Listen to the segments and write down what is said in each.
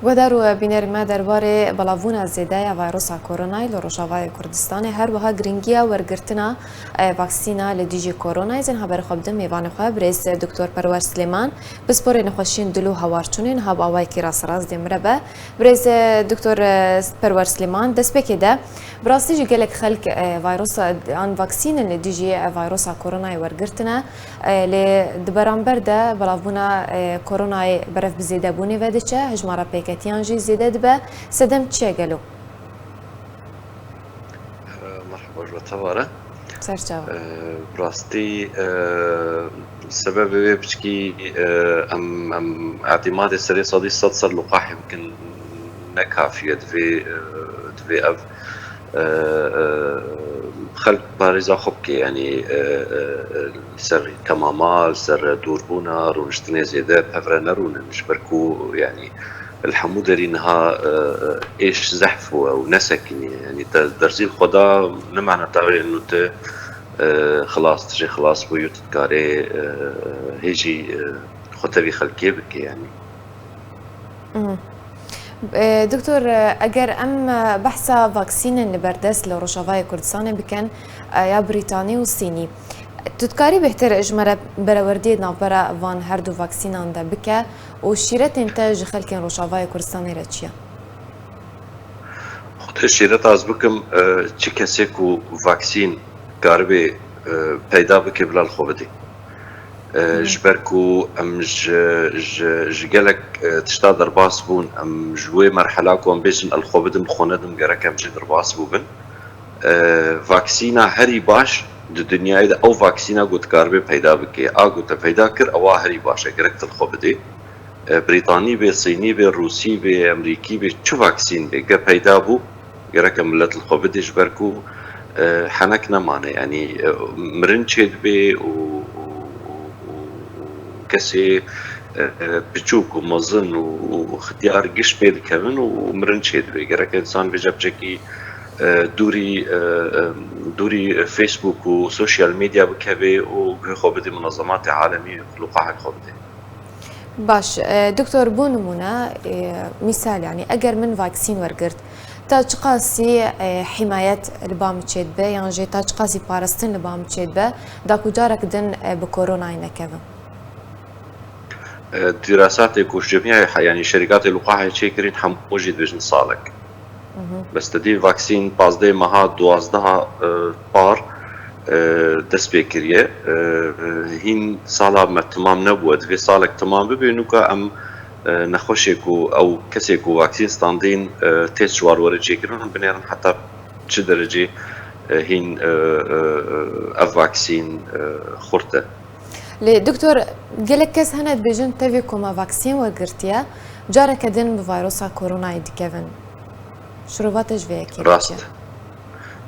گودارو بینر ما درباره بلاوونا زیده ویروس کرونا ل روجاوای کردستان هر وها گرینگیا ورگرتنا واکسینا لدیجی کرونا زین خبر خبدم میوان خو برس دکتر پرور سلیمان بسپور نخوشین دلو هوارچونین هب اوای کی راس راز دمربه برس دکتر پرور سلیمان دسپکی ده براستی جگلک خلق ویروس آن واکسین لدیجی ویروس کرونا ورگرتنا ل دبرانبر ده بلاوونا کرونا برف بزیده بونی ودچه هجمارا پیکتیان جی زیده دبه سدم چه گلو مرحبا جواتوارا سرچاو براستي سبب بشكي ام اعتماد السري صدي صدر لقاح يمكن نكافية دفي اف خلق بارزة خبكي يعني سر كمامال سر دوربونا رونشتني زيادة بهفرا نرون مش بركو يعني الحمودة لانها ايش زحفوا او نسك يعني درزي الخدا نمعنا تاوي انه خلاص تجي خلاص بيوت تكاري هيجي خطبي خلقي بك يعني دكتور اگر ام بحثا فاكسين لبردس لروجافای کردستان بکن یا بریتانی و صینی تذكاري بهتر اجمرة براوردي نافبرا وان هردو فاكسينان دا بكا وشيرت انتاج خلق روجافای کردستان رچيا خود شيرت از بكم چه کسی کو فاكسين قاربي پیدا بكي بلا الخوبدي جبركو ام جلك تشتا درباس بون ام جوي مرحلة كون بيجن الخوبدم خوندم جركم جي درباس بون فاكسينا هري باش د دنیای د او واکسینا گوتکاربه پیدا بکه آگوت پیدا کر او هری باشه گرکت الخوبدی بریتانی به صینی به روسی به امریکی به چه واکسین به پیدا بو گرک ملت الخوبدی جبرکو حنک نمانه یعنی مرن چید به و کسی بچوک و مزن و اختیار گش بید کمن و مرن چید به گرک انسان بجب چکی دوري فيسبوك وسوشيال ميديا بكبي وخوبدي منظمات عالمية لقاح الخوبدي باش دكتور بونمونا مثال يعني اگر من فاكسين ورقرت تاج قاسي حماية البام تشيد به يعني جي تاج قاسي بارستن البام تشيد به داكو جارك دن بكورونا ينكفن دراسات كوش جميع يعني شركات اللقاح تشيكرين حموجد بجن صالك بس تدي فاكسين بازده مها دوازده بار دست بكريه هين صالا ما تمام نبود في صالك تمام ببينوكا ام نخوشيكو او كسيكو فاكسين ستاندين تيست شوار ورجي كرون بنيرن حتى چه درجه هين افاكسين خورته لي دكتور قالك كاس هنا بيجن تفيكو ما فاكسين وقرتيا جارك دين بفيروس كورونا يدكفن شروباتش فيكي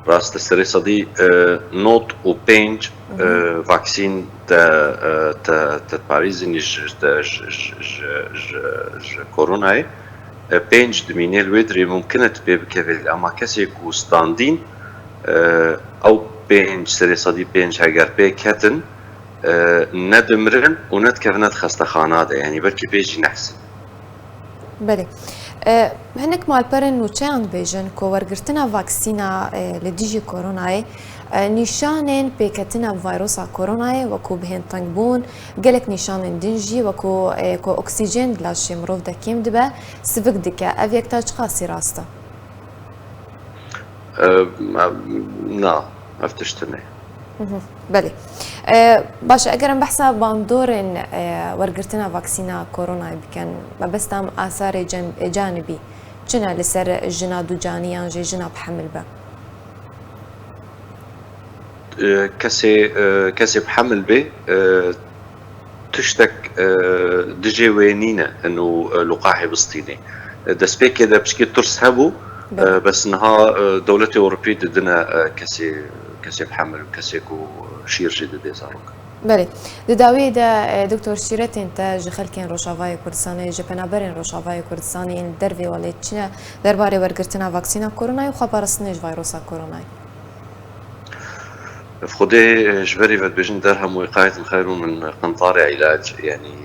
راست السري صدي نوت و بينج فاكسين تا باريزين كورونا بينج دميني الويدري ممكن تبي بكفيل اما كسي كو ستاندين او بينج سري صدي بينج هاجر بي كاتن ندمرن ونتكفنت خستخانات يعني بركي بيجي نحسن بله هنك مال برن وچان بيجن كو ورگرتنا فاكسينا لديجي كورونا نشانين بيكتنا فيروس كورونا وكو بهن تنبون قالك نشانين دنجي وكو اكسجين بلاش مروف دكيم دبا سفك دكا افيك تاج قاسي راستا نا افتشتني بله باش اگر بحثا باندورن ورگرتنا فاكسينا كورونا بكن بس تام اثار جانبي جنا لسر جنا دو جانيان جي جنا بحمل با كسي بحمل به تشتك دجي وينينا انه لقاحي بسطيني دسبيك كده بشكل ترسهبو بس انها دولة اوروبية دنا كسي بحمل وكسيكو شير جديد يزاروك بله داوی دا دکتر شیرت انتاج خلکین روجاوای کردستان جپنابرین روجاوای کردستان این دروی ولی چنه درباره ورگرتنا واکسینا کرونا و خبرسنج ویروس کرونا خدي جبري بتبجن درهم وقاية خير من قنطار علاج يعني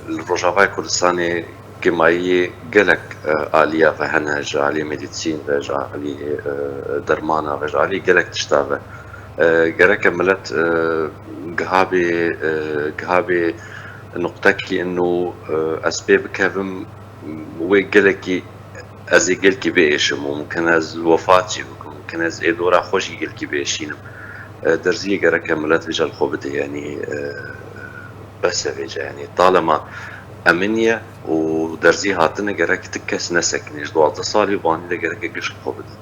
الروجافاي كردستاني كيمايي جلك آلية فهنا جالي ميديسين جالي درمانة جالي جلك تشتغل جرك ملت جهابي نقطتك إنه أسباب كافم وجلكي أزي جلكي بيش ممكن أز وفاتي ممكن أز إدورا خوشي جلكي بيشينم درزية جرك ملت رجال خوبتي يعني بس فيجا يعني طالما أمنية ودرزي هاتنا جرك تكس نسك نيش دوات صالي وباني جرك جش خوبتي.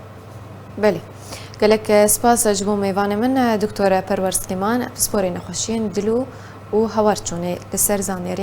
بله قالك سپاس جبو میوان من دکتور پرور سلیمان سپوری نخوشین دلو و هوار چونه لسر زانیرین